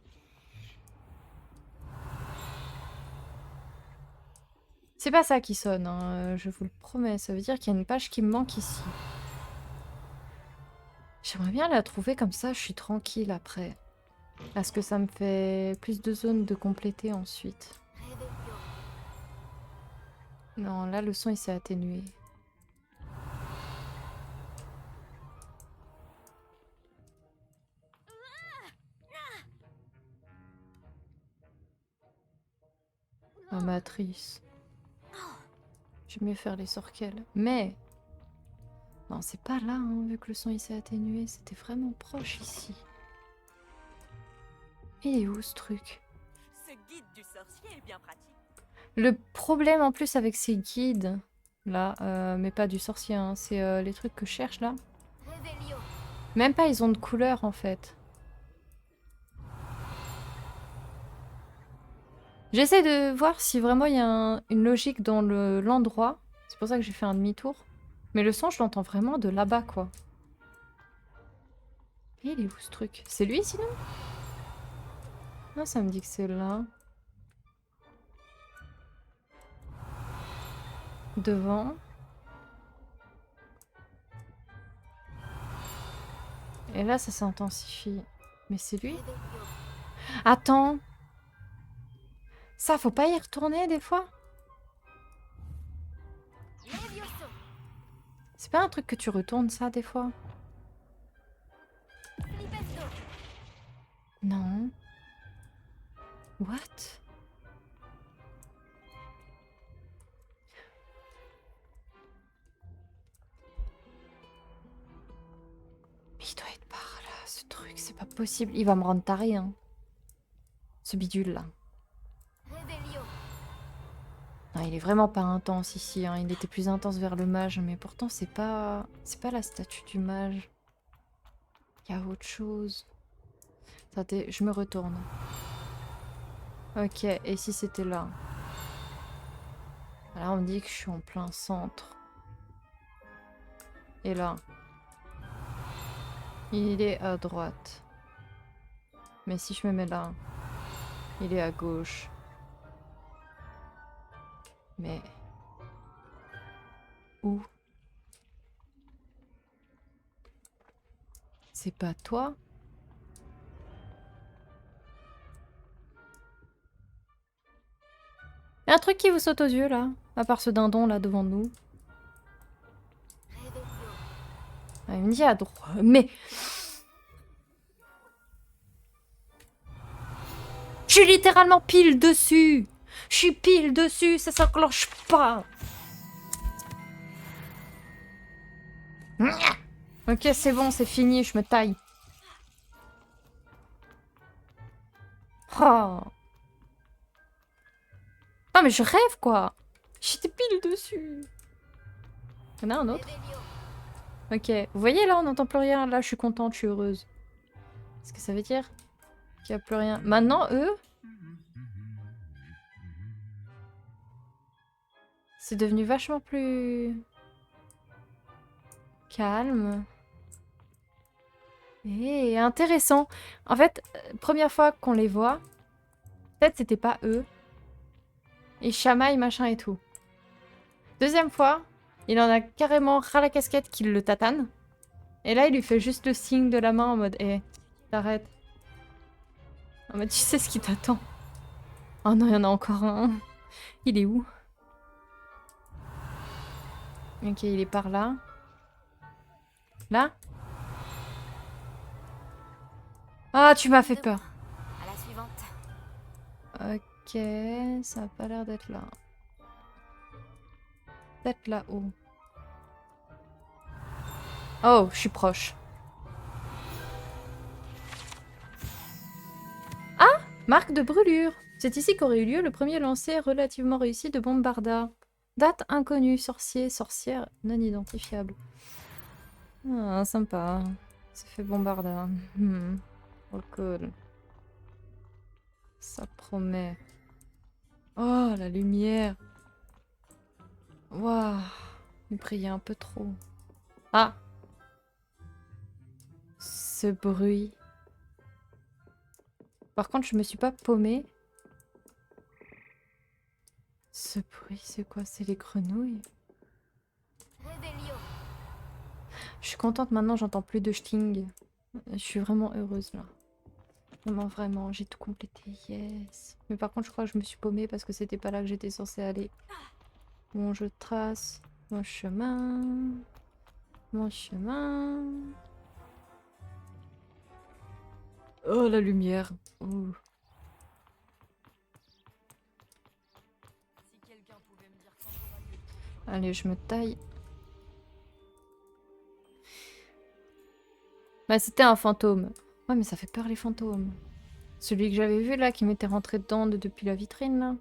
C'est pas ça qui sonne, hein, je vous le promets. Ça veut dire qu'il y a une page qui me manque ici. J'aimerais bien la trouver comme ça, je suis tranquille après. Parce que ça me fait plus de zones de compléter ensuite. Réveillon. Non, là le son il s'est atténué. Amatrice. J'aime mieux faire les sorquelles. Mais... Non, c'est pas là, hein, vu que le son il s'est atténué. C'était vraiment proche ici. Il est où ce truc? Ce guide du sorcier est bien pratique. Le problème en plus avec ces guides, là, mais pas du sorcier, hein, c'est les trucs que je cherche là. Réveillon. Même pas ils ont de couleur en fait. J'essaie de voir si vraiment il y a une logique dans l'endroit. C'est pour ça que j'ai fait un demi-tour. Mais le son, je l'entends vraiment de là-bas, quoi. Et il est où ce truc? C'est lui sinon? Non, ça me dit que c'est là. Devant. Et là, ça s'intensifie. Mais c'est lui? Réveillon. Attends! Ça, faut pas y retourner des fois? Levioso. C'est pas un truc que tu retournes ça des fois? Flipesto. Non. What? Mais il doit être par là, ce truc, c'est pas possible. Il va me rendre taré, hein. Ce bidule là. Réveillon. Non, il est vraiment pas intense ici, hein. Il était plus intense vers le mage, mais pourtant c'est pas la statue du mage. Il y a autre chose. Attendez, je me retourne. Ok, et si c'était là? Là, on me dit que je suis en plein centre. Et là? Il est à droite. Mais si je me mets là, il est à gauche. Mais... Où? C'est pas toi? Y a un truc qui vous saute aux yeux là, à part ce dindon là devant nous. Réveillon. Ah, il me dit à droite. Mais... Je suis littéralement pile dessus. Je suis pile dessus, ça s'enclenche pas. Ok, c'est bon, c'est fini, je me taille. Oh. Non mais je rêve quoi. J'étais pile dessus. Il y en a un autre? Revelio. Ok. Vous voyez, là, on n'entend plus rien. Là, je suis contente, je suis heureuse. Qu'est-ce que ça veut dire? Qu'il n'y a plus rien. Maintenant, eux, c'est devenu vachement plus calme. Et intéressant. En fait, première fois qu'on les voit, peut-être c'était pas eux. Ils chamaillent, machin et tout. Deuxième fois, il en a carrément ras la casquette qu'il le tatane. Et là, il lui fait juste le signe de la main en mode « Eh, t'arrêtes. » En mode « Tu sais ce qui t'attend. » Oh non, il y en a encore un. Il est où? Ok, il est par là. Là? Ah, tu m'as fait De peur. À la suivante. Ok, ça a pas l'air d'être là. Peut-être là-haut. Oh, je suis proche. Ah! Marque de brûlure. C'est ici qu'aurait eu lieu le premier lancer relativement réussi de Bombarda. Date inconnue, sorcier, sorcière non identifiable. Ah, sympa. Ça fait Bombarda. Oh, cool. Ça promet. Oh, la lumière. Waouh. Il brillait un peu trop. Ah! Ce bruit. Par contre, je me suis pas paumée. Ce bruit, c'est quoi? C'est les grenouilles? Revelio. Je suis contente maintenant, j'entends plus de sting. Je suis vraiment heureuse là. Vraiment, vraiment, j'ai tout complété. Yes. Mais par contre, je crois que je me suis paumée parce que c'était pas là que j'étais censée aller. Bon, je trace mon chemin. Mon chemin. Oh, la lumière. Ouh. Si quelqu'un pouvait me dire quand j'aurai lieu. Allez, je me taille. Bah, c'était un fantôme. Ouais, mais ça fait peur les fantômes. Celui que j'avais vu là, qui m'était rentré dedans depuis la vitrine là.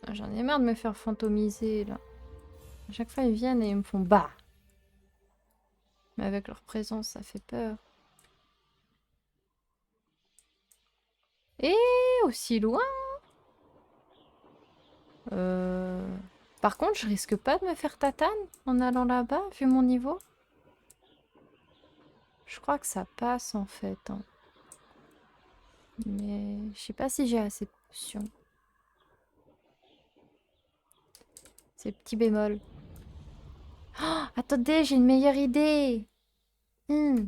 Ah, j'en ai marre de me faire fantomiser là. À chaque fois ils viennent et ils me font bah. Mais avec leur présence, ça fait peur. Et aussi loin. Par contre, je risque pas de me faire tatane en allant là-bas, vu mon niveau. Je crois que ça passe en fait, hein. Mais je sais pas si j'ai assez de potions. C'est petit bémol. Oh, attendez, j'ai une meilleure idée. Hmm.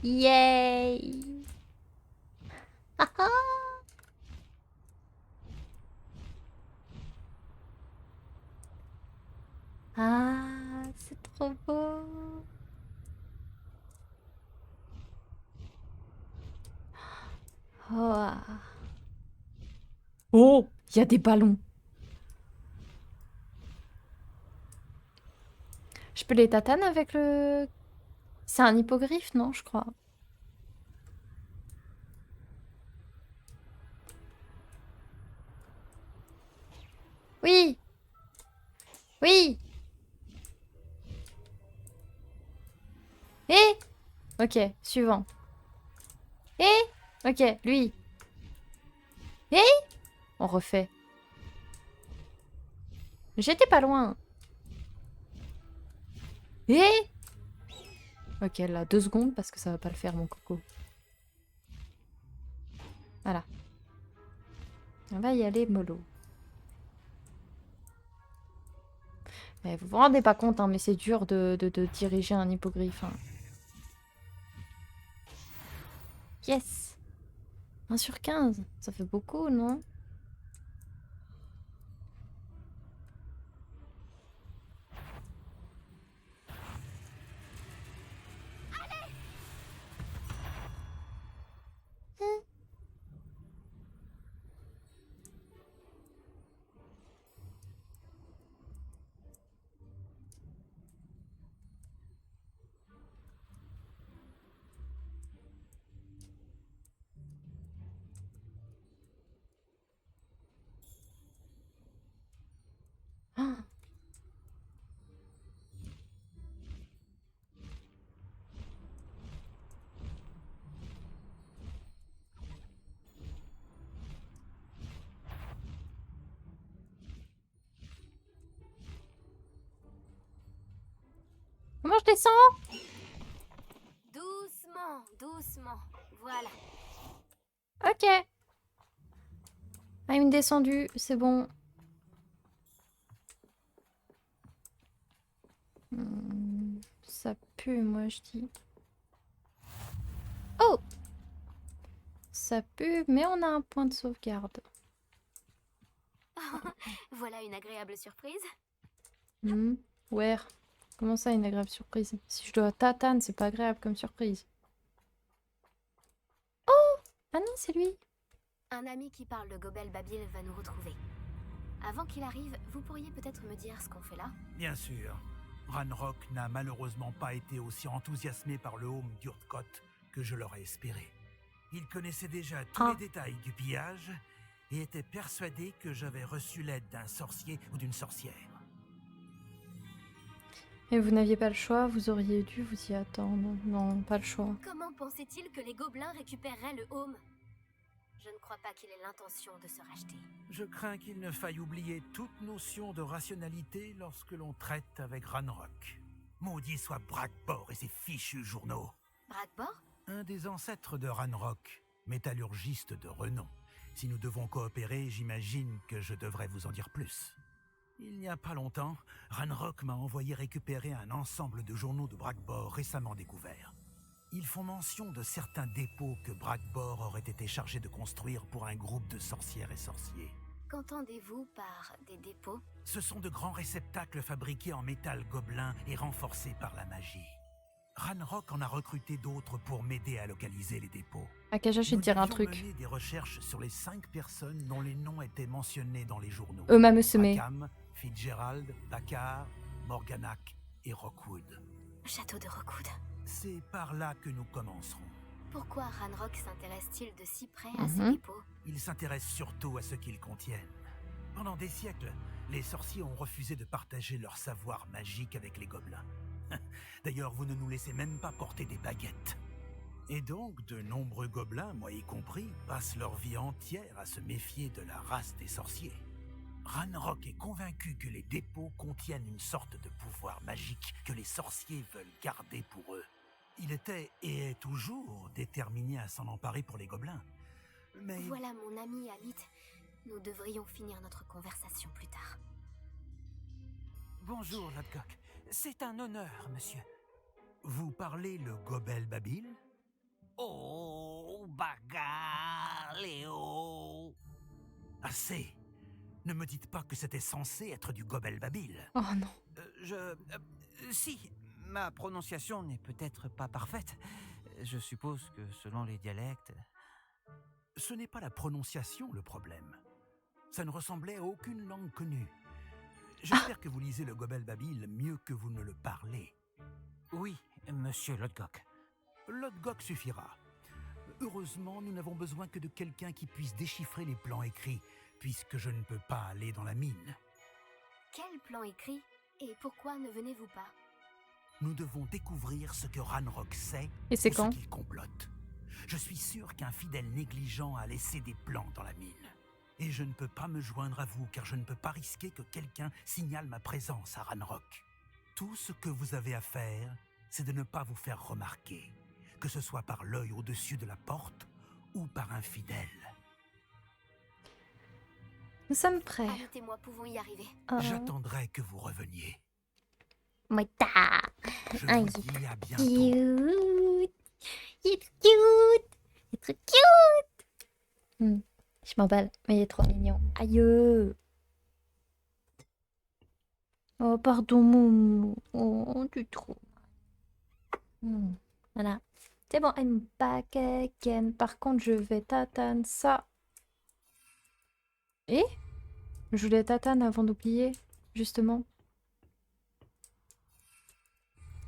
Yay! Ah, c'est trop beau. Oh, oh, il y a des ballons. Je peux les tatanes avec le... C'est un hippogriffe, non, je crois. Oui! Oui! Et... Ok, suivant. Et... Ok, lui. Et... On refait. J'étais pas loin. Et... Ok, là, 2 secondes parce que ça va pas le faire, mon coco. Voilà. On va y aller mollo. Mais vous vous rendez pas compte, hein, mais c'est dur de diriger un hippogriffe. Hein. Yes! 1/15, ça fait beaucoup, non? Comment je descends? Doucement, doucement. Voilà. Ok. Ah, une descendue, c'est bon. Ça pue, moi, je dis. Oh! Ça pue, mais on a un point de sauvegarde. Voilà une agréable surprise. Ouais. Comment ça, une agréable surprise? Si je dois tatane, c'est pas agréable comme surprise. Oh! Ah non, c'est lui. Un ami qui parle de Gobel Babil va nous retrouver. Avant qu'il arrive, vous pourriez peut-être me dire ce qu'on fait là? Bien sûr. Ranrock n'a malheureusement pas été aussi enthousiasmé par le home d'Urtkot que je l'aurais espéré. Il connaissait déjà tous les détails du pillage et était persuadé que j'avais reçu l'aide d'un sorcier ou d'une sorcière. Et vous n'aviez pas le choix, vous auriez dû vous y attendre. Non, pas le choix. Comment pensait-il que les gobelins récupéreraient le home? Je ne crois pas qu'il ait l'intention de se racheter. Je crains qu'il ne faille oublier toute notion de rationalité lorsque l'on traite avec Ranrock. Maudit soit Brackbor et ses fichus journaux. Brackbor? Un des ancêtres de Ranrock, métallurgiste de renom. Si nous devons coopérer, j'imagine que je devrais vous en dire plus. Il n'y a pas longtemps, Ranrock m'a envoyé récupérer un ensemble de journaux de Brackbor récemment découverts. Ils font mention de certains dépôts que Brackbor aurait été chargé de construire pour un groupe de sorcières et sorciers. Qu'entendez-vous par des dépôts? Ce sont de grands réceptacles fabriqués en métal gobelin et renforcés par la magie. Ranrock en a recruté d'autres pour m'aider à localiser les dépôts. Akaja, je vais te dire un truc. Nous avions mené des recherches sur les 5 personnes dont les noms étaient mentionnés dans les journaux. M'a me semé. Akam, Fitzgerald, Bakar, Morganac et Rockwood. Château de Rockwood. C'est par là que nous commencerons. Pourquoi Ranrock s'intéresse-t-il de si près à ces dépôts? Il s'intéresse surtout à ce qu'ils contiennent. Pendant des siècles, les sorciers ont refusé de partager leur savoir magique avec les gobelins. D'ailleurs, vous ne nous laissez même pas porter des baguettes. Et donc, de nombreux gobelins, moi y compris, passent leur vie entière à se méfier de la race des sorciers. Ranrock est convaincu que les dépôts contiennent une sorte de pouvoir magique que les sorciers veulent garder pour eux. Il était, et est toujours, déterminé à s'en emparer pour les gobelins. Mais... Voilà mon ami Amit. Nous devrions finir notre conversation plus tard. Bonjour, Lodgok. C'est un honneur, monsieur. Vous parlez le Gobel Babil? Oh, bagarre, Léo. Assez! Ne me dites pas que c'était censé être du Gobel Babil. Oh non. Si, ma prononciation n'est peut-être pas parfaite. Je suppose que selon les dialectes... Ce n'est pas la prononciation le problème. Ça ne ressemblait à aucune langue connue. J'espère que vous lisez le Gobel Babil mieux que vous ne le parlez. Oui, monsieur Lodgok. Lodgok suffira. Heureusement, nous n'avons besoin que de quelqu'un qui puisse déchiffrer les plans écrits, puisque je ne peux pas aller dans la mine. Quel plan écrit? Et pourquoi ne venez-vous pas? Nous devons découvrir ce que Ranrock sait Et c'est ou quand? ce qu'il complote. Je suis sûr qu'un fidèle négligent a laissé des plans dans la mine. Et je ne peux pas me joindre à vous, car je ne peux pas risquer que quelqu'un signale ma présence à Ranrock. Tout ce que vous avez à faire, c'est de ne pas vous faire remarquer, que ce soit par l'œil au-dessus de la porte ou par un fidèle. Nous sommes prêts. Amit et moi pouvons y arriver. J'attendrai que vous reveniez. Moita. Je Ah, vous dis à bientôt. Cute. Il est cute. Il est trop cute. Je m'emballe, mais il est trop mignon. Aïe. Oh, pardon, Moumou. Oh, tu es trop. Voilà. C'est bon, I'm back again. Par contre, je vais tatane ça. Et je voulais tatane avant d'oublier, justement.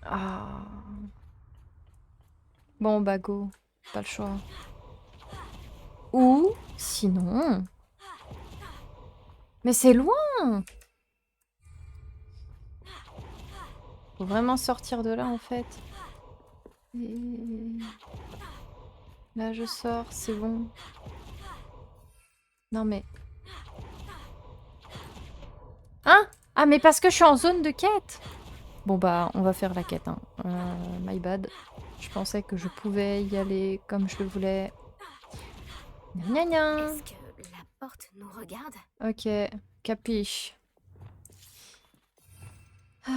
Ah. Bon, bah go. Pas le choix. Ou sinon... Mais c'est loin! Faut vraiment sortir de là, en fait. Et... Là, je sors, c'est bon. Non, mais... Hein? Ah, mais parce que je suis en zone de quête! Bon bah, on va faire la quête. Hein. My bad. Je pensais que je pouvais y aller comme je le voulais. Gna gna. Est-ce que la porte nous regarde? Ok, capiche. Tac.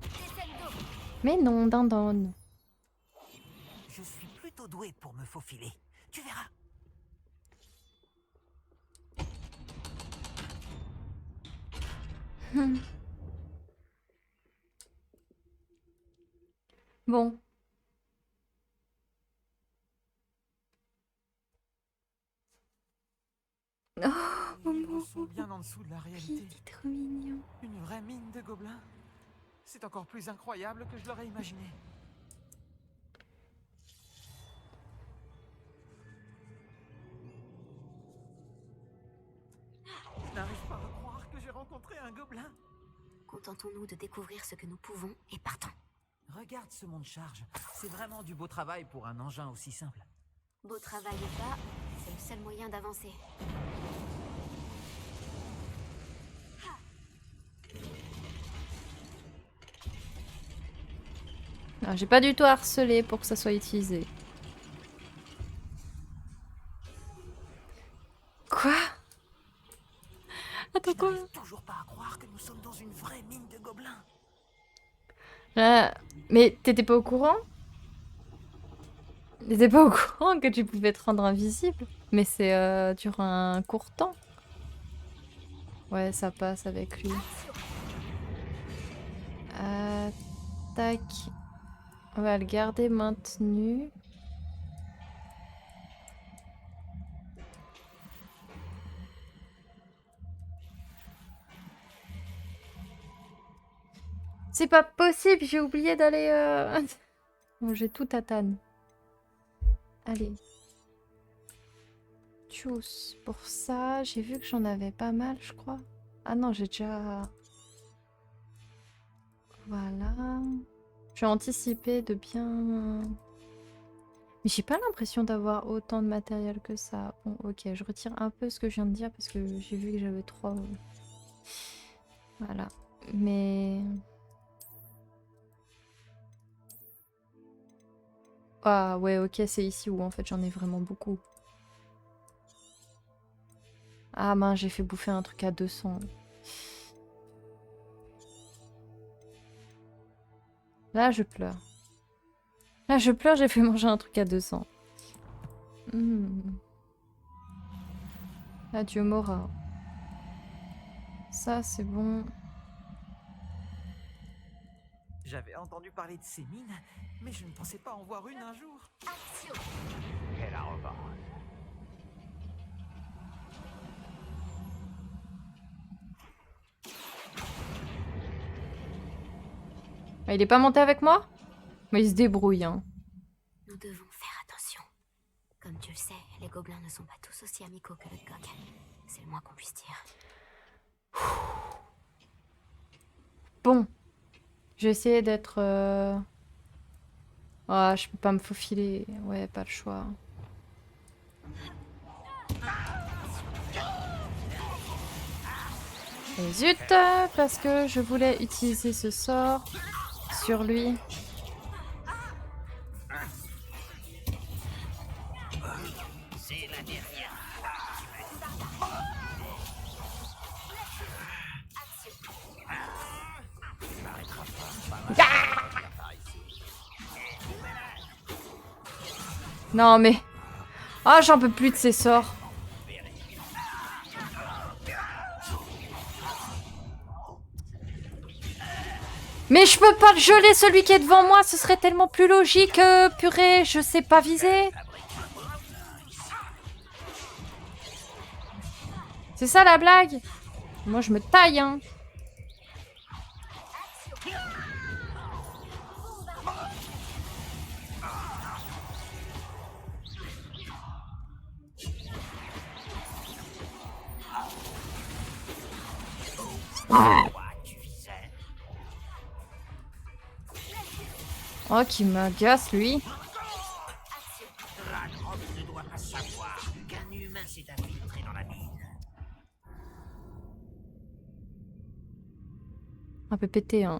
Descendo! Mais non, dindon. Je suis plutôt doué pour me faufiler. Tu verras. Bon. Oh, Les Momo. niveaux sont bien en dessous de la Il réalité. est trop mignon. Une vraie mine de gobelins. C'est encore plus incroyable que je l'aurais imaginé. Je n'arrive pas à croire que j'ai rencontré un gobelin. Contentons-nous de découvrir ce que nous pouvons et partons. Regarde ce monde charge. C'est vraiment du beau travail pour un engin aussi simple. Beau travail ou pas, c'est le seul moyen d'avancer. Ah, j'ai pas du tout harcelé pour que ça soit utilisé. Quoi? Attends, Je quoi? n'arrive toujours pas à croire que nous sommes dans une vraie mine de gobelins. Mais t'étais pas au courant? T'étais pas au courant que tu pouvais te rendre invisible? Mais c'est durant un court temps. Ouais, ça passe avec lui. Tac. On va le garder maintenu. C'est pas possible, j'ai oublié d'aller... Bon, j'ai tout à Tannes. Allez. Tchuss. Pour ça, j'ai vu que j'en avais pas mal, je crois. Ah non, j'ai déjà... Voilà. Je vais anticiper de bien... Mais j'ai pas l'impression d'avoir autant de matériel que ça. Bon, ok, je retire un peu ce que je viens de dire parce que j'ai vu que j'avais trop... Voilà. Mais... Ah ouais, ok, c'est ici où en fait j'en ai vraiment beaucoup. Ah mince, j'ai fait bouffer un truc à 200. Là, je pleure. Là, je pleure, j'ai fait manger un truc à 200. Adieu, Mora. Ça, c'est bon. J'avais entendu parler de ces mines, mais je ne pensais pas en voir une un jour. Quelle arrogance. Ah, il est pas monté avec moi? Mais il se débrouille, hein. Nous devons faire attention. Comme tu le sais, les gobelins ne sont pas tous aussi amicaux que le Gok. C'est le moins qu'on puisse dire. Bon. Je vais essayer d'être... Ah, je peux pas me faufiler. Ouais, pas le choix. Et zut, parce que je voulais utiliser ce sort sur lui. Non mais... Ah, j'en peux plus de ces sorts. Mais je peux pas le geler, celui qui est devant moi, ce serait tellement plus logique, purée, je sais pas viser. C'est ça la blague? Moi je me taille, hein. Oh, qui m'agace, lui. Radrock ne doit pas savoir qu'un humain s'est infiltré dans la mine. Un peu pété, hein.